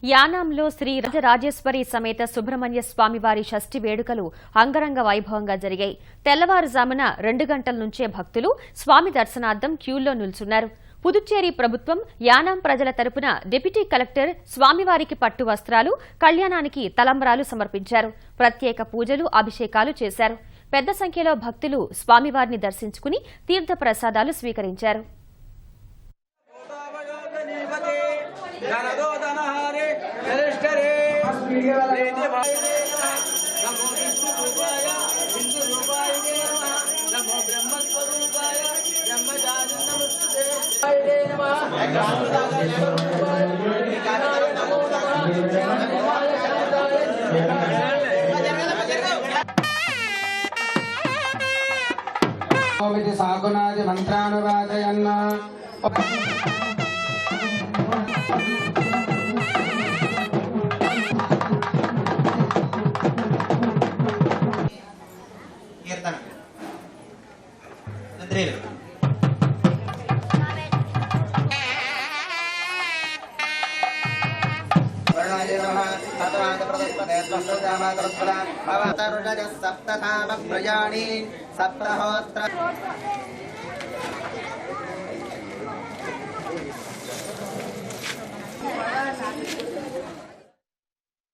యానాంలో శ్రీ రాజరాజేశ్వరి సమేత సుబ్రహ్మణ్య స్వామివారి షష్ఠి వేడుకలు అంగరంగ వైభవంగా జరిగాయి. తెల్లవారుజామున 2 గంటల నుంచే భక్తులు స్వామి దర్శనార్థం క్యూల్లో నిల్చున్నారు. పుదుచ్చేరి ప్రభుత్వం యానాం ప్రజల తరపున డిప్యూటీ కలెక్టర్ స్వామివారికి పట్టు వస్త్రాలు, కళ్యాణానికి తలంబ్రాలు సమర్పించారు. ప్రత్యేక పూజలు, అభిషేకాలు చేశారు. పెద్ద సంఖ్యలో భక్తులు స్వామివారిని దర్శించుకుని తీర్థ ప్రసాదాలు స్వీకరించారు. సాగునాది మంత్రానువాదయన్న కీర్తన సప్తధామ ప్రయాణి సప్తహోత్ర